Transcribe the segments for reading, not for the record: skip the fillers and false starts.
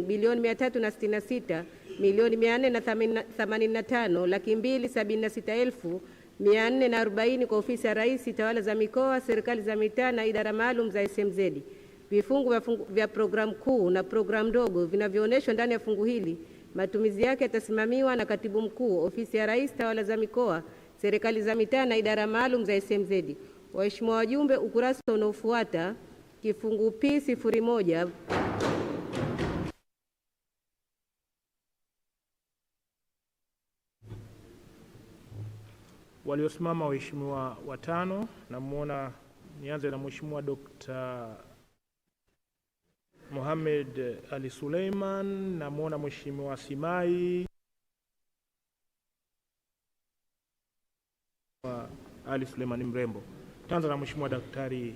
bilioni 366,485,276,440 kwa ofisi ya Rais, tawala za mikoa, serikali za mitaa na idara maalum za SMZ. Vifungu vya programu kuu na programu ndogo vinavyoonyeshwa ndani ya fungu hili, matumizi yake yatasimamiwa na Katibu Mkuu, ofisi ya Rais, tawala za mikoa, serikali za mitaa na idara maalum za SMZ. Waheshimiwa wajumbe, ukurasa unaofuata kifungu P01 waliosimama waheshimiwa watano. Namuona nianze na Mheshimiwa Dr. Mohamed Ali Suleiman, namuona Mheshimiwa Simai, Ali Suleiman Mrembo. Tanza na Mheshimiwa Daktari.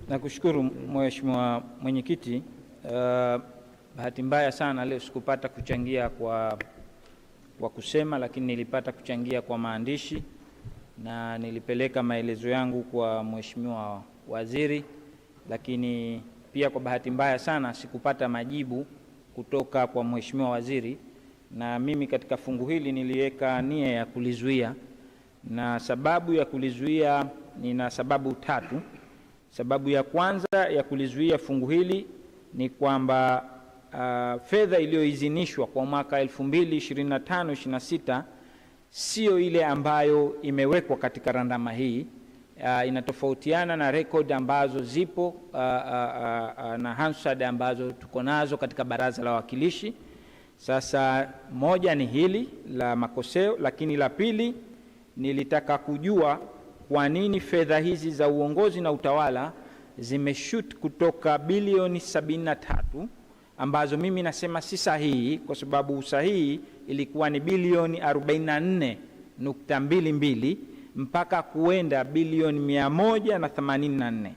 Nakushukuru Mheshimiwa Mwenyekiti. Bahati mbaya sana leo sikupata kuchangia kwa kusema, lakini nilipata kuchangia kwa maandishi na nilipeleka maelezo yangu kwa Mheshimiwa Waziri, lakini pia kwa bahati mbaya sana sikupata majibu kutoka kwa Mheshimiwa Waziri, na mimi katika fungu hili niliweka nia ya kulizuia, na sababu ya kulizuia nina sababu tatu. Sababu ya kwanza ya kulizuia fungu hili ni kwamba fedha iliyoidhinishwa kwa mwaka 2025-26 sio ile ambayo imewekwa katika randama hii. Inatofautiana na rekodi ambazo zipo na Hansard ambazo tuko nazo katika Baraza la Wawakilishi. Sasa moja ni hili la makoseo, lakini la pili nilitaka kujua kwa nini fedha hizi za uongozi na utawala zimeshoot kutoka bilioni 73 ambazo mimi nasema si sahihi, kwa sababu usahihi ilikuwa ni bilioni 44.22 mpaka kuenda bilioni 184.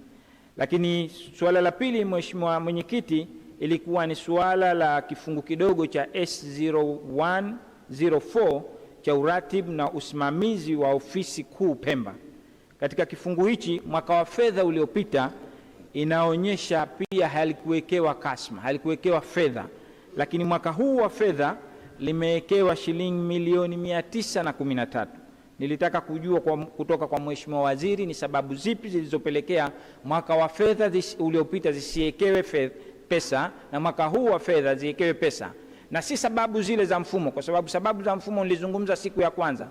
Lakini suala la pili, Mheshimiwa Mwenyekiti, ilikuwa ni suala la kifungu kidogo cha S0104 cha uratibu na usimamizi wa ofisi kuu Pemba. Katika kifungu hichi mwaka wa fedha uliopita inaonyesha pia halikuwekewa kasma, halikuwekewa fedha, lakini mwaka huu wa fedha limewekewa shilingi milioni 913. Nilitaka kujua kutoka kwa Mheshimiwa Waziri ni sababu zipi zilizopelekea mwaka wa fedha uliopita zisiwekewe pesa na mwaka huu wa fedha ziwekewe pesa, na si sababu zile za mfumo, kwa sababu sababu za mfumo nilizungumza siku ya kwanza,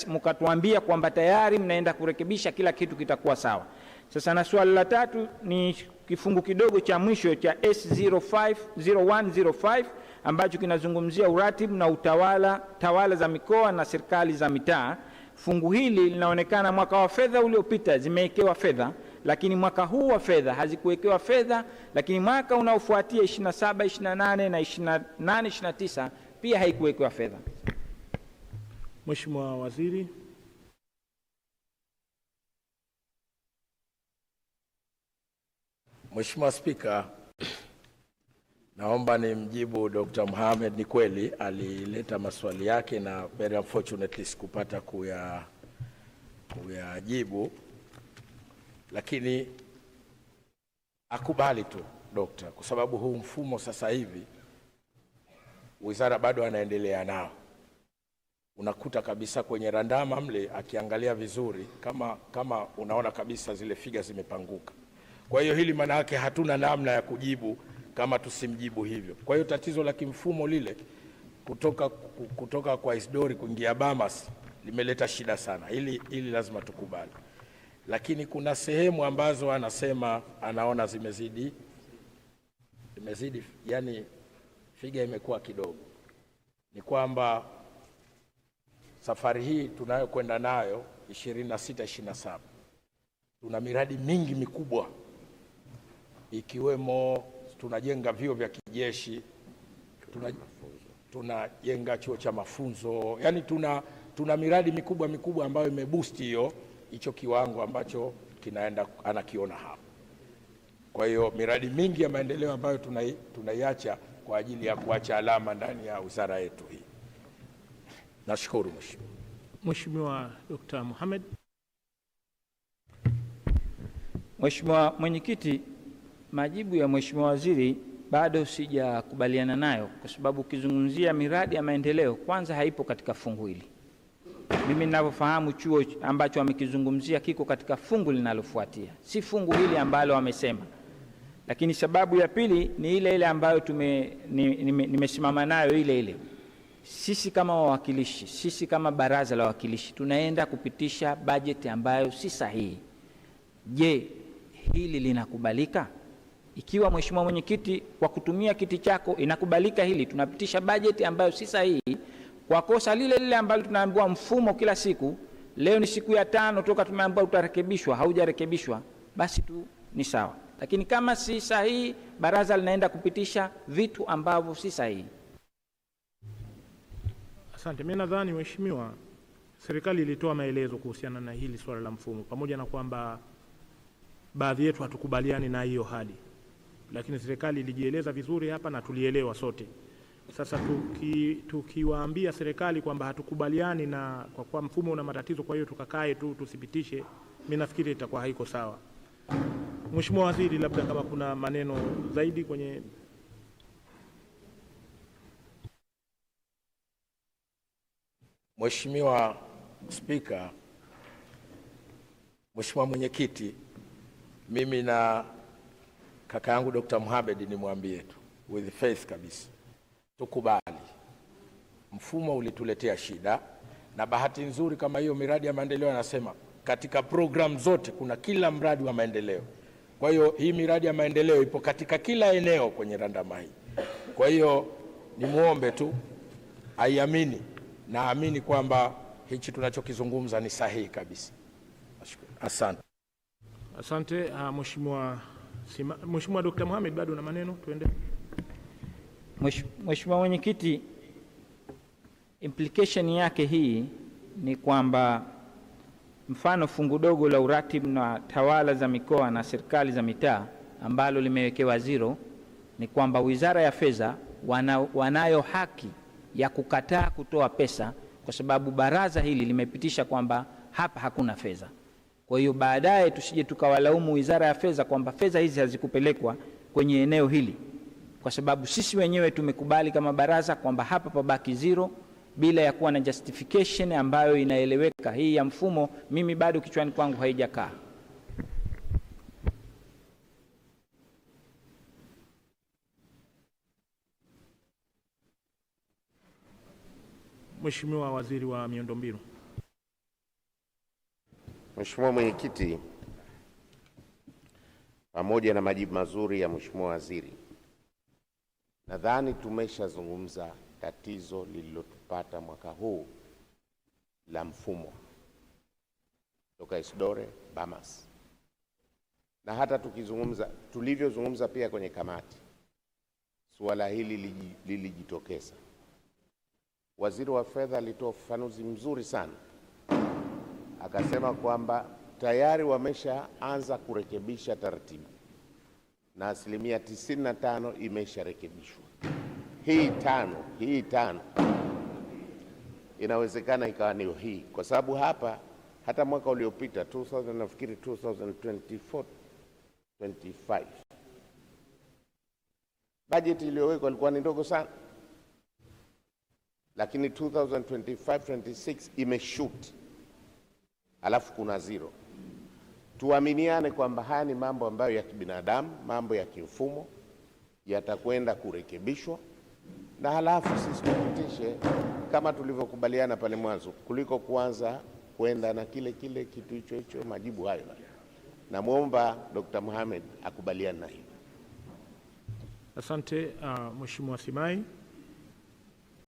mkatuambia kwamba tayari mnaenda kurekebisha, kila kitu kitakuwa sawa. Sasa na swali la tatu ni kifungu kidogo cha mwisho cha S0105 ambacho kinazungumzia uratibu na tawala za mikoa na serikali za mitaa. Fungu hili linaonekana mwaka wa fedha uliopita zimewekewa fedha, lakini mwaka huu wa fedha hazikuwekewa fedha, lakini mwaka unaofuatia 27, 28 na 28, 29 pia haikuwekewa fedha. Mheshimiwa Waziri. Mheshimiwa Spika, naomba nimjibu Dr. Mohamed. Ni kweli alileta maswali yake na very unfortunately sikupata kuyajibu, lakini akubali tu Dokta, kwa sababu huu mfumo sasa hivi wizara bado anaendelea nao. Unakuta kabisa kwenye randama mle akiangalia vizuri kama unaona kabisa zile figa zimepanguka. Kwa hiyo hili maana yake hatuna namna ya kujibu kama tusimjibu hivyo. Kwa hiyo tatizo la kimfumo lile kutoka kwa Isidori kuingia Bamas limeleta shida sana. Hili lazima tukubali. Lakini kuna sehemu ambazo anasema anaona zimezidi, yani figa imekuwa kidogo. Ni kwamba safari hii tunayokwenda nayo 26-27 tuna miradi mingi mikubwa, ikiwemo tunajenga vyuo vya kijeshi, tunajenga chuo cha mafunzo, yani tuna miradi mikubwa ambayo imeboost hicho kiwango ambacho kinaenda anakiona hapa. Kwa hiyo miradi mingi ya maendeleo ambayo tunaiacha kwa ajili ya kuacha alama ndani ya wizara yetu hii. Nashukuru Mheshimiwa. Mheshimiwa Dr. Mohamed. Mheshimiwa Mwenyekiti, majibu ya Mheshimiwa Waziri bado sijakubaliana nayo, kwa sababu ukizungumzia miradi ya maendeleo kwanza haipo katika fungu hili. Mimi ninavyofahamu chuo ambacho amekizungumzia kiko katika fungu linalofuatia, si fungu hili ambalo wamesema. Lakini sababu ya pili ni ile ile ambayo nimesimama nayo ile ile. Sisi kama wawakilishi, sisi kama baraza la wawakilishi tunaenda kupitisha bajeti ambayo si sahihi. Je, hili linakubalika? Ikiwa Mheshimiwa Mwenyekiti, kwa kutumia kiti chako inakubalika hili, tunapitisha bajeti ambayo si sahihi kwa kosa lile lile ambalo tunaambiwa mfumo kila siku, leo ni siku ya 5 toka tumeambiwa utarekebishwa, haujarekebishwa, basi tu ni sawa. Lakini kama si sahihi, baraza linaenda kupitisha vitu ambavyo si sahihi. Asante. Mimi nadhani Mheshimiwa, serikali ilitoa maelezo kuhusiana na hili swala la mfumo, pamoja na kwamba baadhi yetu hatukubaliani na hiyo hali, lakini serikali ilijieleza vizuri hapa na tulielewa sote. Sasa tukiwaambia serikali kwamba hatukubaliani na kwa kuwa mfumo una matatizo, kwa hiyo tukakae tu tusipitishe, mimi nafikiri itakuwa haiko sawa. Mheshimiwa Waziri, labda kama kuna maneno zaidi kwenye. Mheshimiwa Spika, Mheshimiwa Mwenyekiti, mimi na kaka yangu Dr. Mohamed nimwambie tu with faith kabisa, tukubali mfumo ulituletea shida, na bahati nzuri kama hiyo miradi ya maendeleo anasema katika program zote kuna kila mradi wa maendeleo. Kwa hiyo hii miradi ya maendeleo ipo katika kila eneo kwenye randama hii. Kwa hiyo nimuombe tu aiamini na amini kwamba hichi tunachokizungumza ni sahihi kabisa. Asante. Asante. Mheshimiwa Dr. Mohamed, bado na maneno, tuende. Mheshimiwa Mwenyekiti, implication yake hii ni kwamba mfano fungu dogo la uratibu na tawala za mikoa na serikali za mitaa ambalo limewekewa 0 ni kwamba Wizara ya Fedha wanayo haki ya kukataa kutoa pesa, kwa sababu baraza hili limepitisha kwamba hapa hakuna fedha. Kwa hiyo baadaye tusije tukawalaumu Wizara ya Fedha kwamba fedha hizi hazikupelekwa kwenye eneo hili, kwa sababu sisi wenyewe tumekubali kama baraza kwamba hapa pabaki 0 bila ya kuwa na justification ambayo inaeleweka. Hii ya mfumo mimi bado kichwani kwangu haijakaa. Mheshimiwa Waziri wa Miundombinu. Mheshimiwa Mwenyekiti, pamoja na majibu mazuri ya Mheshimiwa Waziri, nadhani tumeshazungumza tatizo lililotupata mwaka huu la mfumo toka Isdore, Bamas, na hata tulivyozungumza pia kwenye kamati, suala hili lilijitokeza. Waziri wa Fedha alitoa ufafanuzi mzuri sana, akasema kwamba tayari wameshaanza kurekebisha taratibu na 95% imesharekebishwa. Hii tano inawezekana ikawa ni hii, kwa sababu hapa hata mwaka uliopita 2024-25 bajeti iliyowekwa ilikuwa ni ndogo sana, lakini 2025-26 imeshoot, alafu kuna 0. Tuaminiane kwamba haya ni mambo ambayo ya kibinadamu, mambo ya kimfumo yatakwenda kurekebishwa, na halafu sisi tupitishe kama tulivyokubaliana pale mwanzo, kuliko kuanza kwenda na kile kitu hicho majibu hayo. Namuomba Dr. Mohamed akubaliane na hilo. Asante. Mheshimiwa Simai.